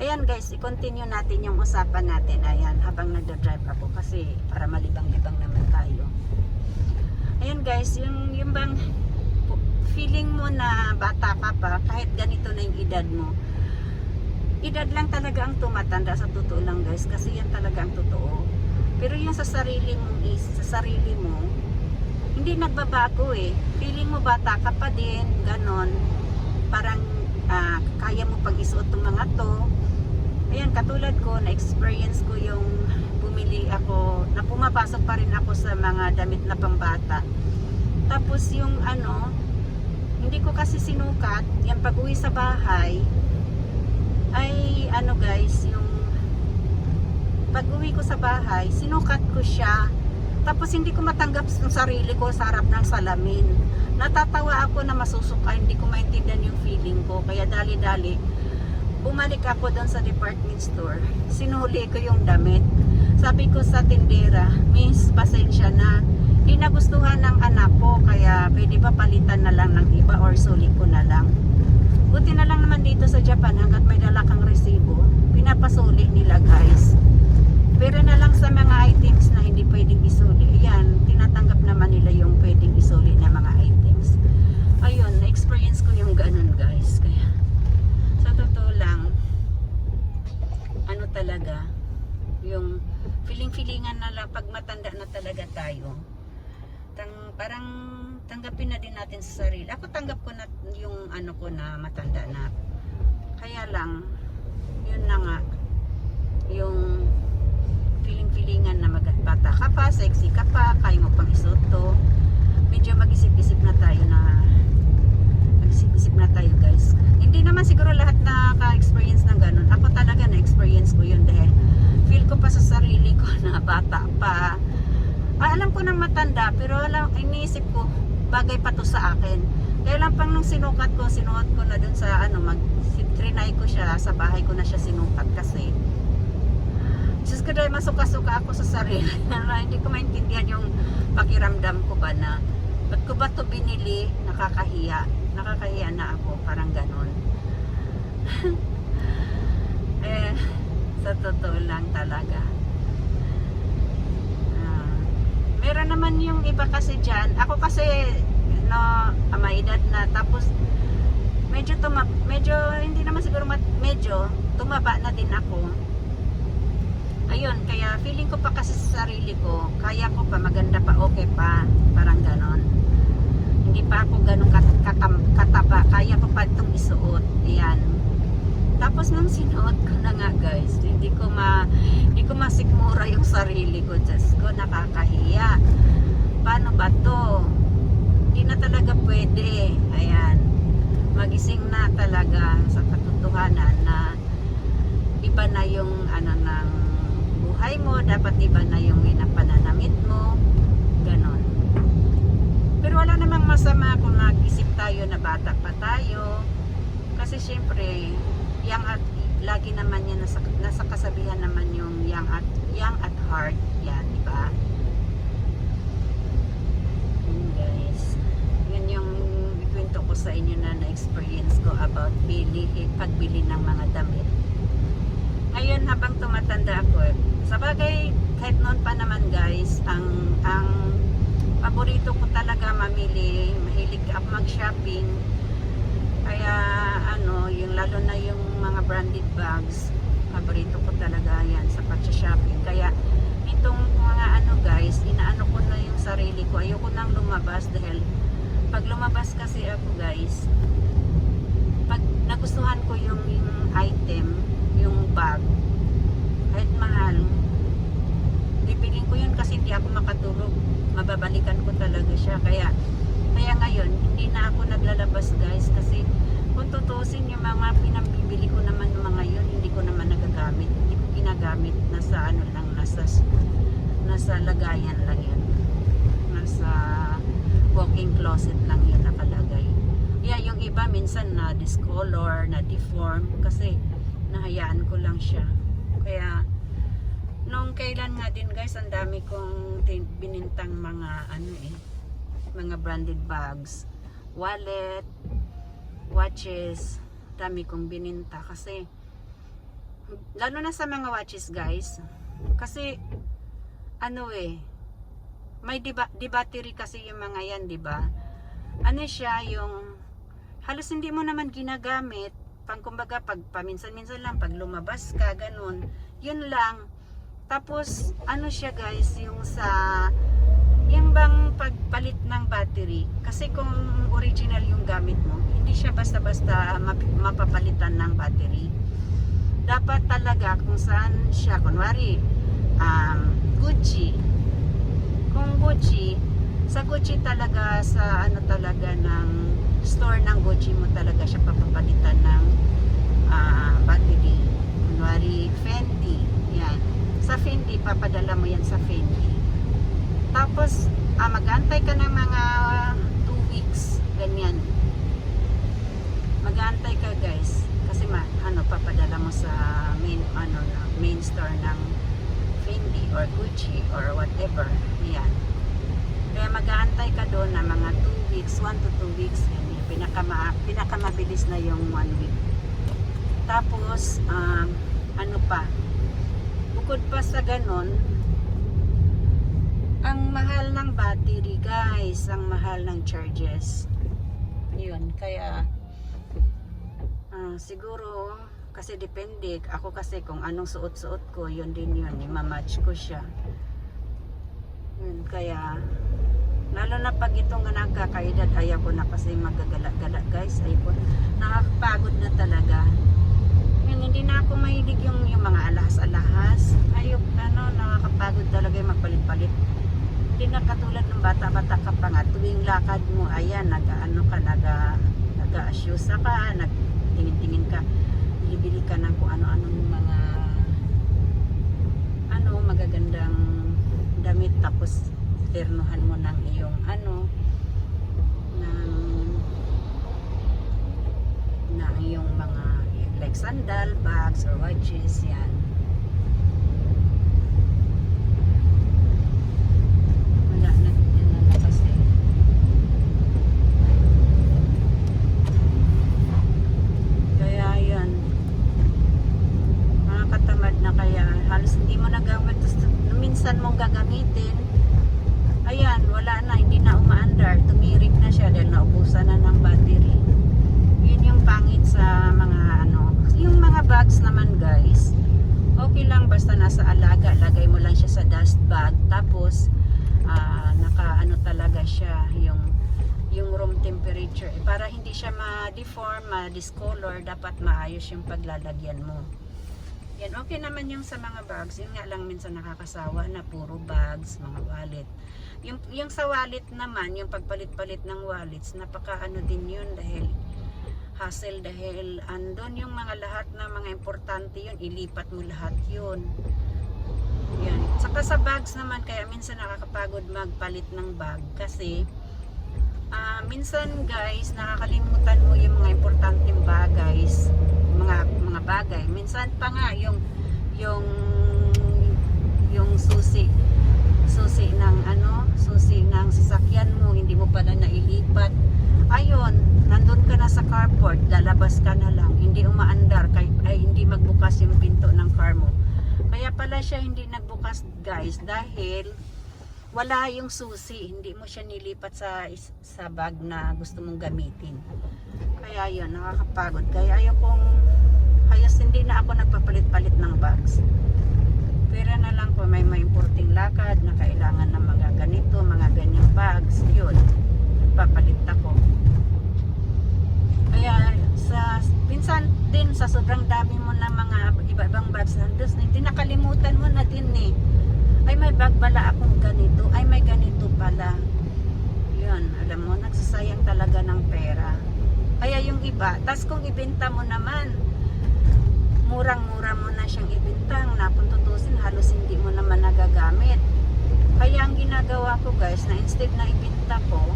Ayan guys, i-continue natin yung usapan natin. Ayan, habang nagda-drive ako kasi para malibang-libang naman tayo. Ayan guys, yung bang feeling mo na bata ka pa, kahit ganito na yung edad mo. Edad lang talaga ang tumatanda, sa totoo lang guys, kasi yan talaga ang totoo. Pero yung sa sarili mo, hindi nagbabago eh. Feeling mo bata ka pa din, ganon. Parang kaya mo pag isuot ng mga to. Ayan, katulad ko, na-experience ko yung bumili ako, na pumapasok pa rin ako sa mga damit na pambata. Tapos yung hindi ko kasi sinukat, yung pag-uwi sa bahay, ay guys, yung pag-uwi ko sa bahay, sinukat ko siya. Tapos hindi ko matanggap yung sarili ko sa harap ng salamin. Natatawa ako na masusuka, hindi ko maintindihan yung feeling ko. Kaya dali-dali, bumalik ako doon sa department store. Sinuli ko yung damit. Sabi ko sa tindera, Miss, pasensya na. Hindi nagustuhan ng anak ko, kaya pwede ba palitan na lang ng iba or suli ko na lang. Buti na lang naman dito sa Japan, hanggat may dala kang resibo, pinapasuli nila guys. Pero na lang sa mga items na hindi pwedeng isuli, ayan, tinatanggap naman nila yung pwedeng isuli na mga items. Ayun, na-experience ko yung ganun guys. Kaya sa totoo lang, talaga, yung feeling-feelingan na lang pag matanda na talaga tayo. Parang tanggapin na din natin sa sarili. Ako tanggap ko na yung ko na matanda na. Kaya lang, yun na nga, yung feeling-feelingan na bata ka pa, sexy ka pa, kaya mo pang isuot to. Medyo mag-isip-isip na tayo guys. Hindi naman siguro lahat na ka-experience ng ganun. Ako talaga na-experience ko yun dahil feel ko pa sa sarili ko na bata pa. Alam ko nang matanda, pero iniisip ko, bagay pa to sa akin. Kaya lang pang nung sinuot ko na dun sa trinay ko siya, sa bahay ko na siya sinukat kasi just ko dahil masuka-suka ako sa sarili. Hindi ko maintindihan yung pakiramdam ko ba na ba't ko ba to binili, nakakahiya na ako, parang ganon. Sa totoo lang talaga, meron naman yung iba kasi dyan. Ako kasi may edad na, tapos medyo hindi naman siguro medyo tumaba na din ako. Ayun, kaya feeling ko pa kasi sa sarili ko, kaya ko pa, maganda pa, okay pa, parang ganon. Hindi pa ako ganon kataba, kaya ko pa itong isuot. Ayan. Tapos nung sinuot ko na nga guys, hindi ko masikmura yung sarili ko. Just ko, nakakahiya. Paano ba to? Hindi na talaga pwede. Ayan. Magising na talaga sa katotohanan na iba na yung ng buhay mo, dapat iba na yung pananamit mo, ganon. Pero wala namang masama kung mag-isip tayo na bata pa tayo, kasi syempre lagi naman yan, nasa kasabihan naman yung young at heart yan, diba? Guys, yun yung ikwento ko sa inyo na na-experience ko about pagbili ng mga damit. Ngayon, habang tumatanda ako, sa bagay, kahit noon pa naman guys, ang paborito ko talaga mamili, mahilig ako mag-shopping. Kaya yung lalo na yung mga branded bags, paborito ko talaga yan sa pag-shopping. Kaya itong mga guys, inaano ko na yung sarili ko, ayoko nang lumabas dahil pag lumabas kasi ako guys, pag nagustuhan ko yung item, yung bag, kahit mahal, bibiling ko yun kasi hindi ako makatulog, mababalikan ko talaga siya. Kaya ngayon hindi na ako naglalabas guys, kasi kung tutusin yung mga pinambibili ko naman ng mga yun, hindi ko naman nagagamit, hindi ko ginagamit, nasa nasa lagayan lang yun, nasa walk-in closet lang yun nakalagay. Yung iba minsan na discolor, na deform, kasi nahayaan ko lang siya. Kaya nung kailan nga din guys, ang dami kong binintang mga mga branded bags, wallet, watches, dami kong bininta kasi lalo na sa mga watches guys, kasi ano may di battery kasi yung mga yan, di ba? Ano siya, yung halos hindi mo naman ginagamit, kumbaga pag paminsan-minsan lang, pag lumabas ka, ganun, yun lang. Tapos ano siya guys, yung bang pagpalit ng battery, kasi kung original yung gamit mo, hindi siya basta-basta mapapalitan ng battery. Dapat talaga kung saan siya, kunwari Gucci, kung Gucci, sa Gucci talaga, sa ano talaga ng store ng Gucci mo talaga siya papapalitan ng battery. Kunwari Fendi, yan, sa Fendi, papadala mo yan sa Fendi. Tapos mag-aantay ka ng mga 2 weeks, ganyan, mag-aantay ka guys, kasi papadala mo sa main store ng Fendi or Gucci or whatever, yan. Kaya mag-aantay ka doon na mga 2 weeks, 1 to 2 weeks, and pinakamabilis na yung 1 week. Tapos ano pa, bukod pa sa ganon, ang mahal ng battery guys, ang mahal ng charges, yun. Kaya siguro, kasi depende ako, kasi kung anong suot-suot ko, yun din yun, imamatch ko siya, yun. Kaya lalo na pag itong nagkakaedad, ayaw ko na kasi magagala-gala guys, ayaw ko, nakakapagod na talaga yun. Hindi na ako mahilig yung mga alahas-alahas, ayaw, nakakapagod talaga yung magpalit-palit. Hindi na katulad ng bata-bata ka pa nga, tuwing lakad mo, ayan, nag-asyusa ka, tingin-tingin ka, bili ka ng kung ano-anong mga magagandang damit, tapos ternuhan mo ng iyong ng iyong mga like sandal, bags or watches, yan. Wala na kasi kaya yan, makakatamad na, kaya halos hindi mo nagamit. Minsan mong gagamitin, ayan, wala na, hindi na umaandar, tumirik na siya dahil naubusan na ng battery. Yun yung pangit sa mga yung mga bags naman guys, okay lang basta nasa alaga, lagay mo lang siya sa dust bag, tapos talaga siya yung room temperature, para hindi siya ma-deform, ma-discolor, dapat maayos yung paglalagyan mo. Yan, okay naman yung sa mga bags. Yun nga lang minsan nakakasawa na puro bags, mga wallet. Yung sa wallet naman, yung pagpalit-palit ng wallets, napaka din yun, dahil hassle, dahil andon yung mga lahat na mga importante yun, ilipat mo lahat yun. Yan. Saka sa bags naman, kaya minsan nakakapagod magpalit ng bag, kasi minsan guys, nakakalimutan mo yung mga importanteng bagay, mga bagay. Minsan pa nga yung susi ng sasakyan mo, hindi mo pala nailipat. Ayun, nandun ka na sa carport, lalabas ka na lang, hindi umaandar, hindi magbukas yung pinto ng car mo. Kaya pala siya hindi nagbukas guys, dahil wala yung susi, hindi mo siya nilipat sa bag na gusto mong gamitin. Kaya yun, nakakapagod. Kaya hayos hindi na ako nagpapalit-palit ng bags. Pero na lang kung may importing lakad na kailangan ng mga ganito, mga ganyang bags, yun, nagpapalit ako. Kaya minsan din sa sobrang dami mo na mga iba-ibang bags, hindi nakalimutan mo na din ay may bag pala akong ganito, ay may ganito pala. Yun, alam mo, nagsasayang talaga ng pera. Kaya yung iba, tas kung ibenta mo naman, murang-mura mo na siyang ibintang, na kung tutusin, halos hindi mo naman nagagamit. Kaya ang ginagawa ko guys, na instead na ibenta ko,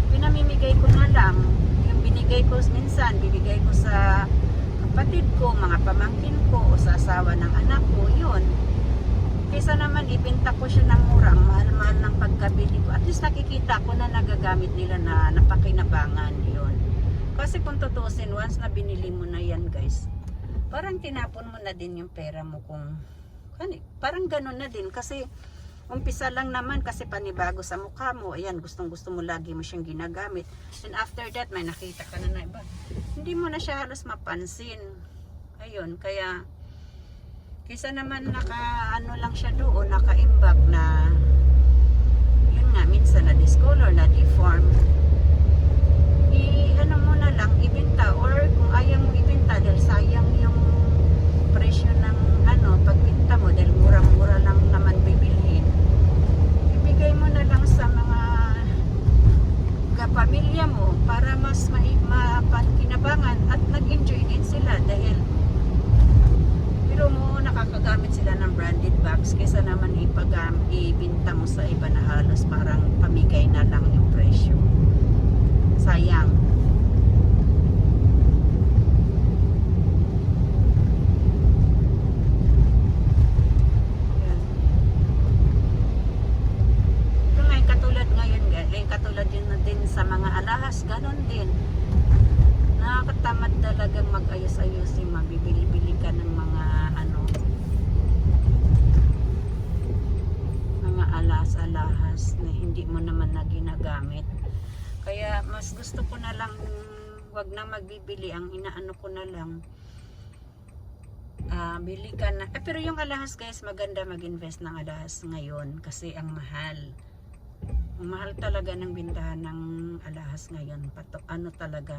pinamimigay ko na lang. Yung binigay ko minsan, bibigay ko sa kapatid ko, mga pamangkin ko, o sa asawa ng anak ko, yun. Kaysa naman ibenta ko siya ng murang, mahal-mahal ng pagkabili ko. At least nakikita ko na nagagamit nila, na napakinabangan yun. Kasi kung tutusin, once na binili mo na yan guys, parang tinapon mo na din yung pera mo kung parang ganun na din kasi umpisa lang naman kasi panibago sa mukha mo, ayan, gustong gusto mo lagi mo siyang ginagamit, and after that may nakita ka na iba, hindi mo na siya halos mapansin. Ayun, kaya kaysa naman lang siya doon, nakaimbak na yun nga, minsan na discolor, na deform, mo na lang, ibenta, or kung ayaw mo ibenta dahil sayang yung presyo ng pagbenta mo dahil murang-mura lang naman bibilhin, ibigay mo na lang sa mga kapamilya mo para mas mapakinabangan at nag-enjoy din sila dahil pero mo nakakagamit sila ng branded bags kaysa naman ibinta mo sa iba na halos parang pamigay na lang yung presyo. Sayang. Katulad yun na din sa mga alahas, ganon din. Nakakatamad talagang mag-ayos-ayos yung mabibili-bili ka ng mga mga alahas na hindi mo naman na ginagamit. Kaya mas gusto ko na lang wag na magbibili, ang inaano ko na lang bili ka na. Pero yung alahas guys, maganda mag-invest ng alahas ngayon kasi ang mahal. Mahal talaga ng bintahan ng alahas ngayon. Talaga,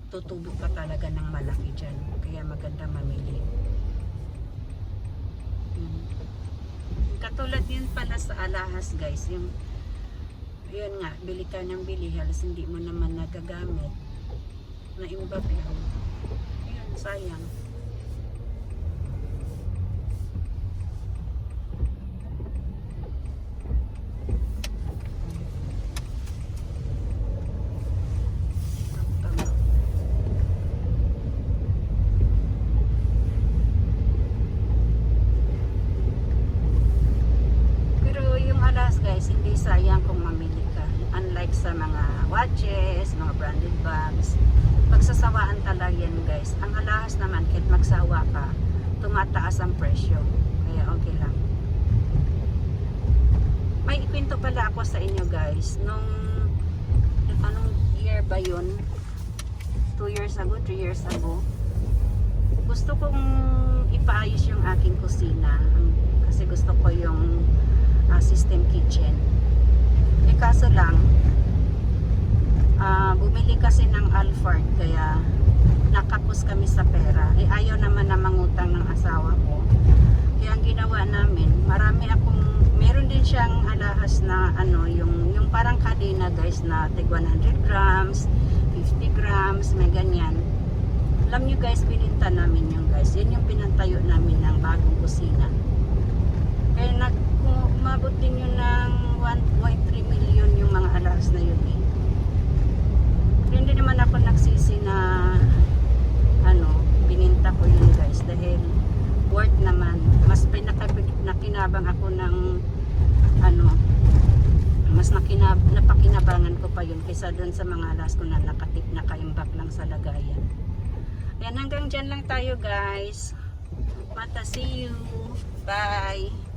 tutubo ka talaga ng malaki dyan. Kaya maganda mamili. Katulad yun pala sa alahas guys. Yun nga, bili ka ng bili. Halos hindi mo naman nagagamit. Naimbak lang. Yun, sayang. Guys, hindi sayang kung mamili ka. Unlike sa mga watches, mga branded bags, pagsasawaan talaga yan guys. Ang alahas naman, kahit magsawa ka, tumataas ang presyo. Kaya okay lang. May ikwento pala ako sa inyo guys. Anong year ba yun? 2 years ago, 3 years ago. Gusto kong ipaayos yung aking kusina. Kasi gusto ko yung system kitchen. Kaso lang bumili kasi ng Alphard kaya nakapos kami sa pera. Ayaw naman na mangutang ng asawa ko. Kaya ang ginawa namin, meron din siyang alahas na yung parang kadena guys na tig 100 grams, 50 grams, may ganyan. Alam nyo guys, pininta namin yung guys. Yun yung pinantayo namin ng bagong kusina. Kaya umabot din yun ng 1.3 million yung mga alahas na yun eh. Pero hindi naman ako nagsisi na bininta ko yun guys dahil worth naman. Mas nakinabang ako ng mas napakinabangan ko pa yun kaysa dun sa mga alahas ko na nakaimbak lang sa lagayan. Ayan, hanggang dyan lang tayo guys. See you. Bye.